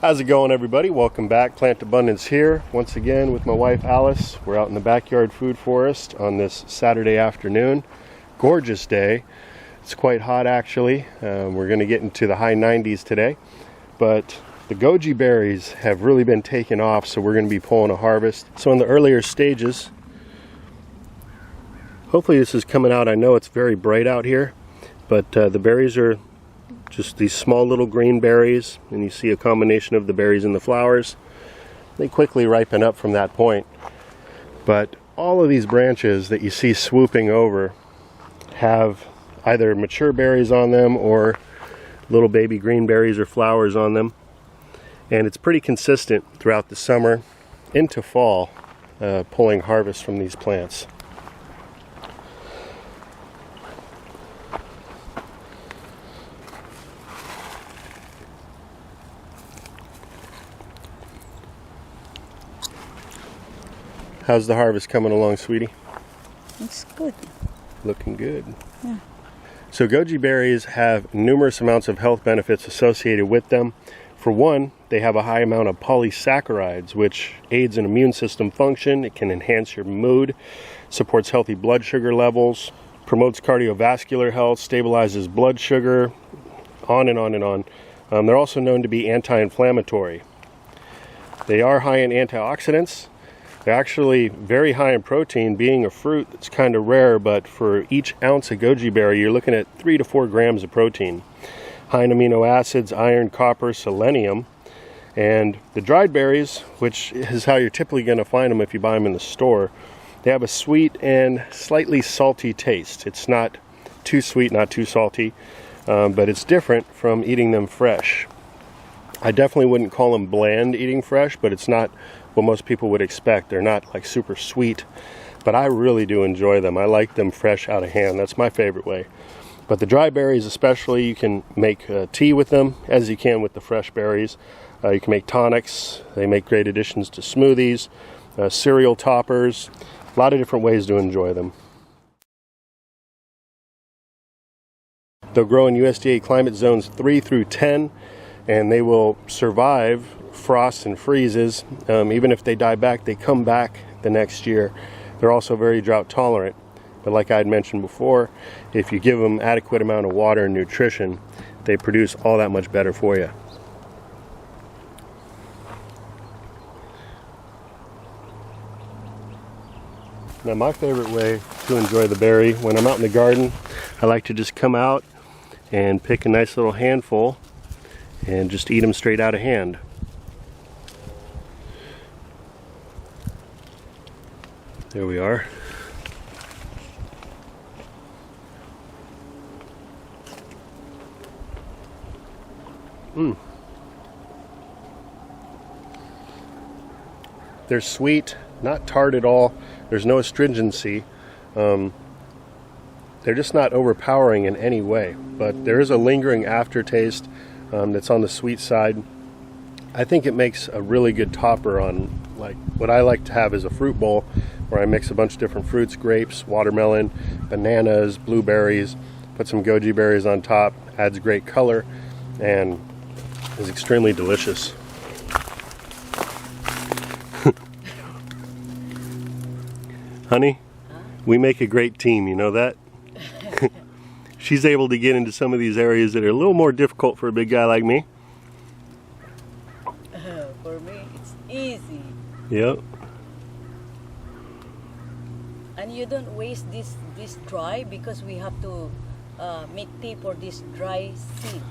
How's it going, everybody? Welcome back. Plant Abundance here once again with my wife Alice. We're out in the backyard food forest on this Saturday afternoon. Gorgeous day. It's quite hot actually. We're going to get into the high 90s today, but the goji berries have really been taking off, so we're going to be pulling a harvest. So in the earlier stages, hopefully this is coming out. I know it's very bright out here, but the berries are just these small little green berries, and you see a combination of the berries and the flowers. They quickly ripen up from that point. But all of these branches that you see swooping over have either mature berries on them or little baby green berries or flowers on them. And it's pretty consistent throughout the summer into fall, pulling harvest from these plants. How's the harvest coming along, sweetie? It's good. Looking good. Yeah. So goji berries have numerous amounts of health benefits associated with them. For one, they have a high amount of polysaccharides, which aids in immune system function. It can enhance your mood, supports healthy blood sugar levels, promotes cardiovascular health, stabilizes blood sugar, on and on and on. They're also known to be anti-inflammatory. They are high in antioxidants. They're actually very high in protein, being a fruit that's kind of rare, but for each ounce of goji berry, you're looking at 3 to 4 grams of protein. High in amino acids, iron, copper, selenium. And the dried berries, which is how you're typically going to find them if you buy them in the store, they have a sweet and slightly salty taste. It's not too sweet, not too salty, but it's different from eating them fresh. I definitely wouldn't call them bland eating fresh, but it's not what most people would expect. They're not like super sweet, but I really do enjoy them. I like them fresh out of hand. That's my favorite way. But the dry berries especially, you can make tea with them as you can with the fresh berries. You can make tonics. They make great additions to smoothies, cereal toppers, a lot of different ways to enjoy them. They'll grow in USDA climate zones 3 through 10, and they will survive frosts and freezes. Even if they die back, they come back the next year. They're also very drought tolerant, but like I had mentioned before, if you give them adequate amount of water and nutrition, they produce all that much better for you. Now my favorite way to enjoy the berry, when I'm out in the garden, I like to just come out and pick a nice little handful and just eat them straight out of hand. There we are. They're sweet, not tart at all. There's no astringency. They're just not overpowering in any way, but there is a lingering aftertaste that's on the sweet side. I think it makes a really good topper on, like, what I like to have is a fruit bowl where I mix a bunch of different fruits, grapes, watermelon, bananas, blueberries, put some goji berries on top, adds great color, and is extremely delicious. Honey, we make a great team, you know that? She's able to get into some of these areas that are a little more difficult for a big guy like me. For me, it's easy. Yep. And you don't waste this dry, because we have to make tea for this dry seed,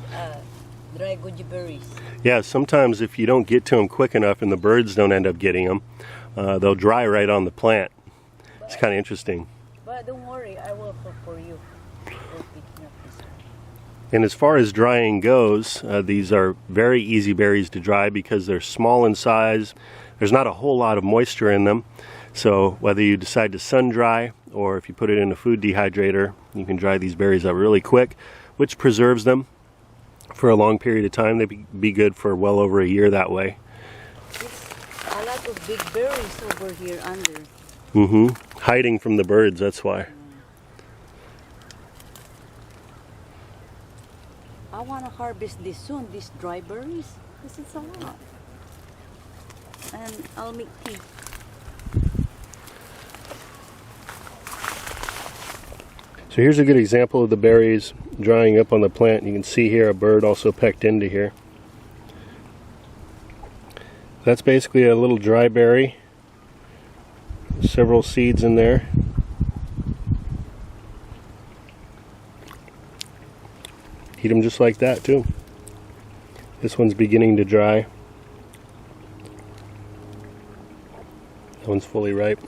dry goji berries. Yeah, sometimes if you don't get to them quick enough and the birds don't end up getting them, they'll dry right on the plant. It's kind of interesting. But don't worry, I will cook for you. And as far as drying goes, these are very easy berries to dry because they're small in size. There's not a whole lot of moisture in them. So whether you decide to sun dry or if you put it in a food dehydrator, you can dry these berries out really quick, which preserves them for a long period of time. They'd be good for well over a year that way. It's a lot of big berries over here under. Hiding from the birds, that's why. I want to harvest this soon, these dry berries. Because it's a lot. And I'll make tea. So here's a good example of the berries drying up on the plant. You can see here a bird also pecked into here. That's basically a little dry berry. Several seeds in there. Eat them just like that too. This one's beginning to dry. That one's fully ripe.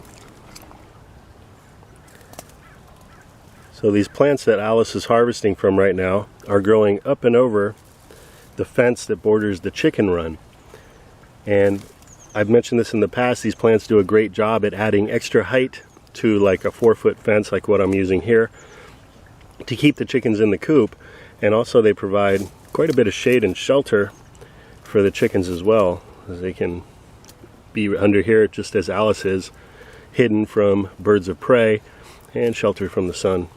So these plants that Alice is harvesting from right now are growing up and over the fence that borders the chicken run. And I've mentioned this in the past, these plants do a great job at adding extra height to like a 4-foot fence like what I'm using here to keep the chickens in the coop. And also they provide quite a bit of shade and shelter for the chickens as well, as they can be under here just as Alice is, hidden from birds of prey and sheltered from the sun.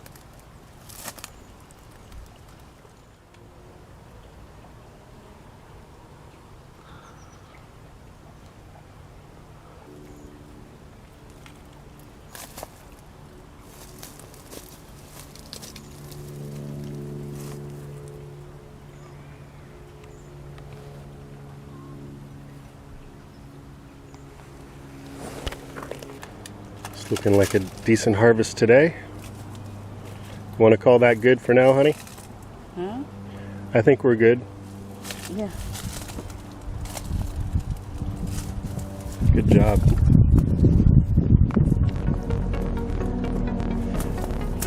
Looking like a decent harvest today. Want to call that good for now, honey? Huh? I think we're good. Yeah. Good job.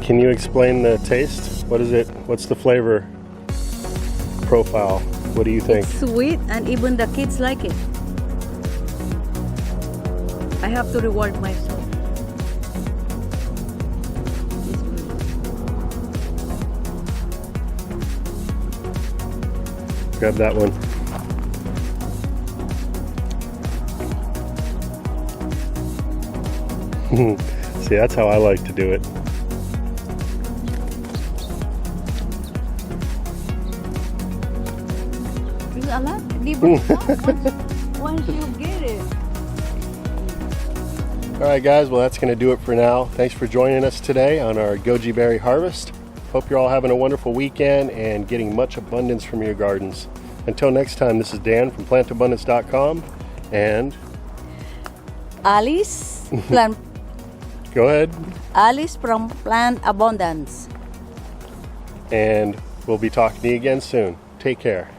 Can you explain the taste? What is it? What's the flavor profile? What do you think? It's sweet and even the kids like it. I have to reward myself. Grab that one. See, that's how I like to do it. It's a lot. Once you get it. Alright guys, well that's going to do it for now. Thanks for joining us today on our goji berry harvest. Hope you're all having a wonderful weekend and getting much abundance from your gardens. Until next time, this is Dan from plantabundance.com and Alice, go ahead. Alice from Plant Abundance. And we'll be talking to you again soon. Take care.